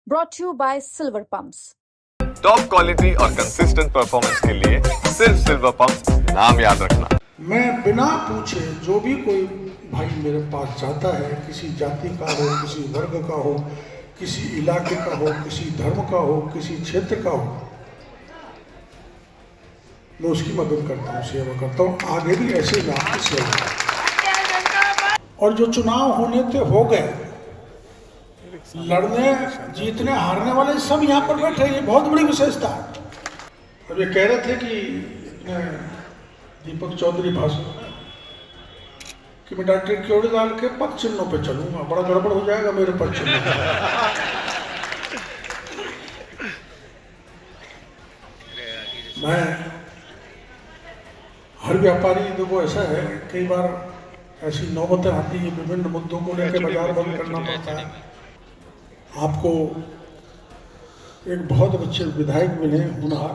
brought to you by Silver Pumps. Top quality और consistent performance के लिए सिर्फ सिल्वर पंप्स नाम याद रखना। मैं बिना पूछे जो भी कोई भाई मेरे पास जाता है, किसी जाति का हो, किसी वर्ग का हो, किसी इलाके का हो, किसी धर्म का हो, किसी क्षेत्र का हो, मैं उसकी मदद करता हूँ, सेवा करता हूँ। आगे भी ऐसे ही आपकी सेवा। और जो चुनाव होने थे हो गए, लड़ने जीतने हारने वाले सब यहाँ पर बैठे, ये बहुत बड़ी विशेषता है। और ये कह रहे थे कि दीपक चौधरी भाषण कि मैं डॉक्टर क्योड़ी डाल के पद चिन्हों पे चलूंगा, बड़ा गड़बड़ हो जाएगा मेरे पद चिन्हों पे। मैं हर व्यापारी देखो ऐसा है, कई बार ऐसी नौबतें आती है, विभिन्न मुद्दों को लेकर बाजार बंद करना पड़ता है। आपको एक बहुत अच्छे विधायक मिले, होनहार,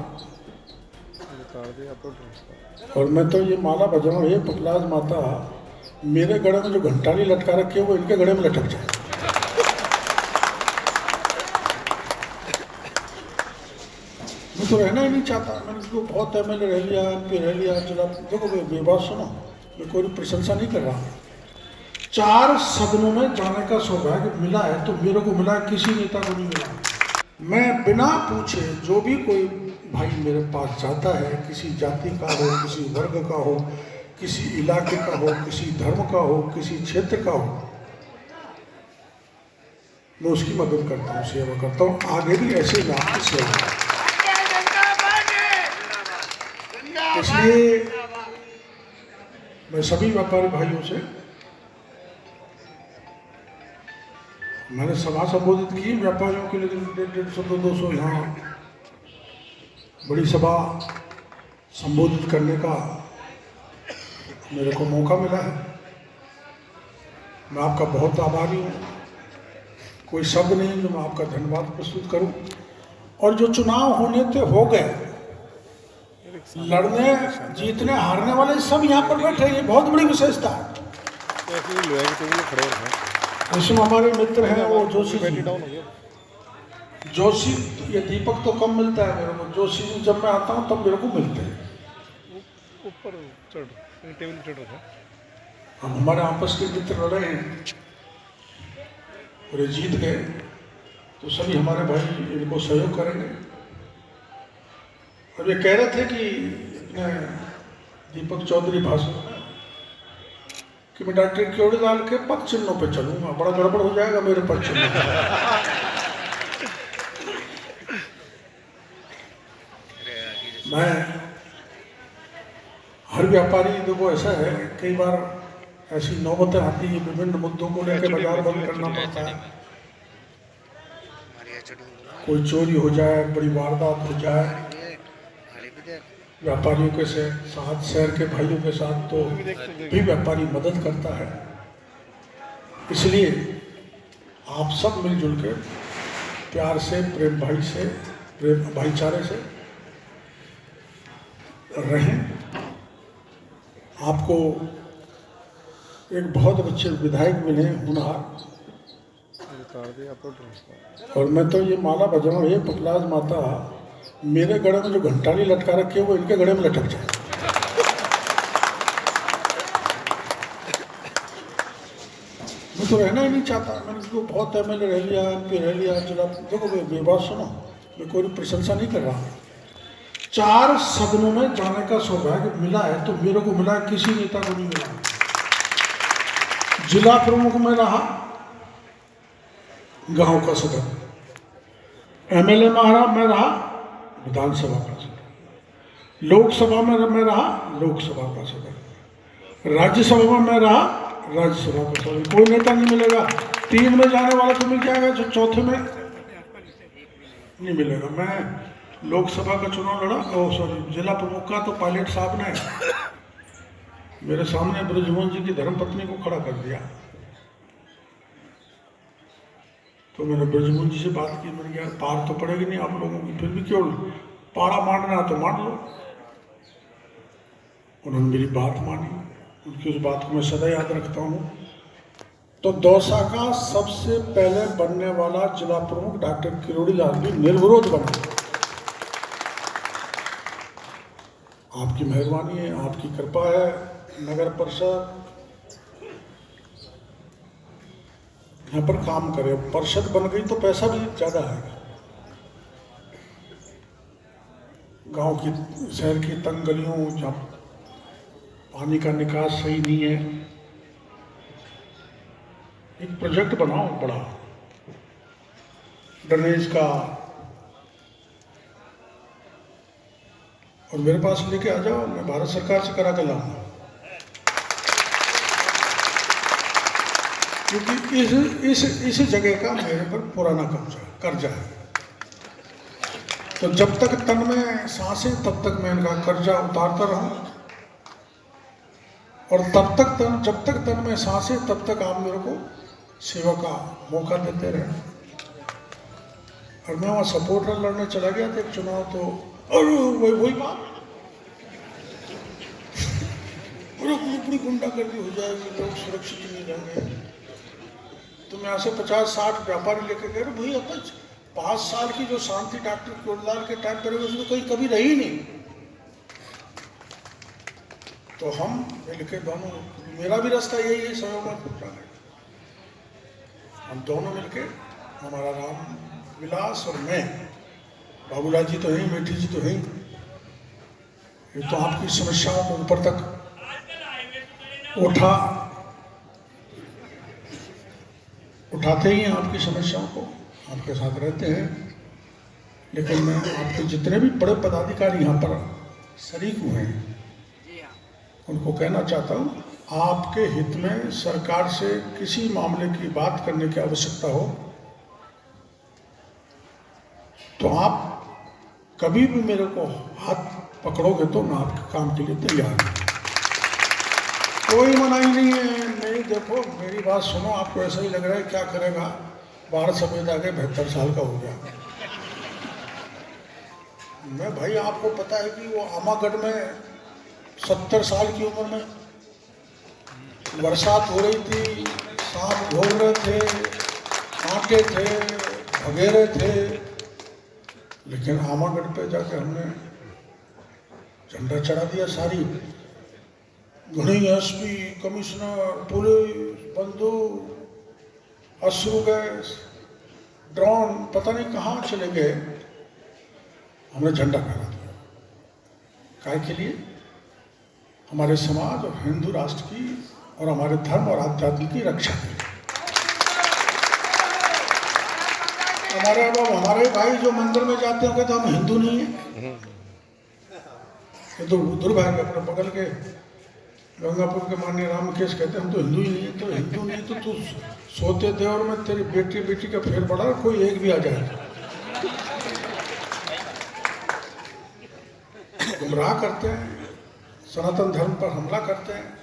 और मैं तो ये माला बजाऊं, हे पकलाज माता, मेरे गले में जो घंटाली लटका रखी है वो इनके गले में लटक जाए। मैं तो रहना ही नहीं चाहता। मैंने तो बहुत एमएलए रह लिया, एमपी रह लिया, चला। देखो बेबात सुनो, मैं कोई प्रशंसा नहीं कर रहा। 4 सदनों में जाने का सौभाग्य मिला है तो मेरे को मिला, किसी नेता को नहीं मिला। मैं बिना पूछे जो भी कोई भाई मेरे पास जाता है, किसी जाति का हो, किसी वर्ग का हो, किसी इलाके का हो, किसी धर्म का हो, किसी क्षेत्र का हो, मैं उसकी मदद करता हूँ, सेवा करता हूँ। आगे भी ऐसे ही आपकी सेवा। इसलिए मैं सभी व्यापारी भाइयों से, मैंने सभा संबोधित की व्यापारियों के लिए 150-200 यहाँ बड़ी सभा संबोधित करने का मेरे को मौका मिला है। मैं आपका बहुत आभारी हूँ। कोई शब्द नहीं जो मैं आपका धन्यवाद प्रस्तुत करूं। और जो चुनाव होने थे हो गए, लड़ने जीतने हारने वाले सब यहाँ पर बैठे, ये बहुत बड़ी विशेषता है। इसमें हमारे मित्र हैं वो जोशी जी। जोशी, ये दीपक तो कम मिलता है मेरे को, जोशी जी जब मैं आता हूँ तब मेरे को मिलते हैं। हम हमारे आपस के मित्र लड़े हैं और ये जीत गए, तो सभी हमारे भाई इनको सहयोग करेंगे। और ये कह रहे थे कि दीपक चौधरी भाषण कि मैं डॉक्टर क्योड़ी डाल के पद चिन्हों पे चलूंगा, बड़ा गड़बड़ हो जाएगा मेरे पद चिन्हों पे। मैं हर व्यापारी देखो ऐसा है, कई बार ऐसी नौबतें आती है, विभिन्न मुद्दों को लेकर बाजार बंद करना पड़ता है। कोई चोरी हो जाए, बड़ी वारदात हो जाए, व्यापारियों के साथ, शहर के भाइयों के साथ तो भी व्यापारी मदद करता है। इसलिए आप सब मिलजुल के प्यार से, प्रेम भाईचारे से रहें। आपको एक बहुत अच्छे विधायक मिले, होनहार, और मैं तो ये माला बजाऊं, हे पकलाज माता, मेरे गले में जो घंटाली लटका रखी है वो इनके गले में लटक जाए। मैं तो रहना ही नहीं चाहता। मैंने तो बहुत एमएलए रह लिया, एमपी रह लिया, चला। देखो बेबात सुनो, मैं कोई प्रशंसा नहीं कर रहा। 4 सदनों में जाने का सौभाग्य मिला है तो मेरे को मिला, किसी नेता को नहीं मिला। जिला प्रमुख में रहा, गांव का सदन, एमएलए में रहा, विधानसभा का सदन, लोकसभा में रहा, लोकसभा का सदन, राज्यसभा में रहा, राज्यसभा का सदन। कोई नेता नहीं मिलेगा। 3 में जाने वाला तो मिल जाएगा, जो चौथे में नहीं मिलेगा। मैं लोकसभा का चुनाव लड़ा, जिला प्रमुख का तो पायलट साहब ने मेरे सामने ब्रजमोहन जी की धर्मपत्नी को खड़ा कर दिया। तो मैंने ब्रजमोहन जी से बात की, मैंने कहा पार तो पड़ेगी नहीं आप लोगों की, फिर भी क्यों पाड़ा मारना तो मान लो। उन्होंने मेरी बात मानी, उनकी उस बात को मैं सदा याद रखता हूँ। तो दौसा का सबसे पहले बनने वाला जिला प्रमुख डॉक्टर किरोड़ी लाल भी निर्विरोध बना। आपकी मेहरबानी है, आपकी कृपा है। नगर परिषद यहाँ पर काम करे, परिषद बन गई तो पैसा भी ज्यादा आएगा। गांव की, शहर की तंग गलियों जहाँ पानी का निकास सही नहीं है, एक प्रोजेक्ट बनाओ बड़ा ड्रेनेज का, और मेरे पास लेके आ जाओ, मैं भारत सरकार से करा के लाऊंगा। क्योंकि इस जगह का मेरे पर पुराना कर्जा है। तो जब तक तन में सांसें तब तक मैं इनका कर्जा उतारता रहूं, और जब तक तन में सांसें तब तक आप मेरे को सेवा का मौका देते रहे। और मैं वहां सपोर्टर लड़ने चला गया था एक चुनाव, तो और वही बात, पूरी गुंडागर्दी हो जाएगी, लोग सुरक्षित नहीं रहेंगे। तो मैं यहाँ से 50-60 व्यापारी लेके गए, भाई अपन 5 साल की जो शांति डॉक्टर किरोड़ीलाल के टाइम पर उसमें कोई कभी रही नहीं। तो हम मिलके दोनों, मेरा भी रास्ता यही है सहयोग में पहुंचाने, हम दोनों मिलके, हमारा राम विलास और मैं, बाबूलाल जी तो हैं, मेठी जी तो हैं, ये तो आपकी समस्याओं को ऊपर तक उठाते ही हैं, आपकी समस्याओं को, आपके साथ रहते हैं। लेकिन मैं आपके जितने भी बड़े पदाधिकारी यहाँ पर शरीक हुए हैं, उनको कहना चाहता हूँ, आपके हित में सरकार से किसी मामले की बात करने की आवश्यकता हो तो आप कभी भी मेरे को हाथ पकड़ोगे तो मैं आपके काम के लिए तैयार हूँ। कोई मनाही नहीं है। नहीं, देखो मेरी बात सुनो, आपको ऐसा ही लग रहा है क्या करेगा, 12 सफेद आ गए, 72 साल का हो गया मैं। भाई आपको पता है कि वो आमागढ़ में 70 साल की उम्र में बरसात हो रही थी, सांप घूम रहे थे, कांटे थे, भगेरे थे, लेकिन आमागढ़ पे जाकर हमने झंडा चढ़ा दिया। सारी घनी एसपी, कमिश्नर, पुलिस, बंदूक, अश्रु गैस, ड्रोन, पता नहीं कहाँ चले गए, हमने झंडा फहरा दिया। काय के लिए? हमारे समाज और हिंदू राष्ट्र की और हमारे धर्म और आध्यात्म की रक्षा के लिए। हमारे भाई जो मंदिर में जाते होंगे तो हम हिंदू नहीं है, ये तो दुर्भाग्य। अपने बगल के गंगापुर के माननीय रामकेश कहते हैं हम तो हिंदू ही नहीं है। तो हिंदू नहीं तो तू सोते थे और मैं तेरी बेटी का फेर पड़ा, कोई एक भी आ जाए, गुमराह करते हैं, सनातन धर्म पर हमला करते हैं।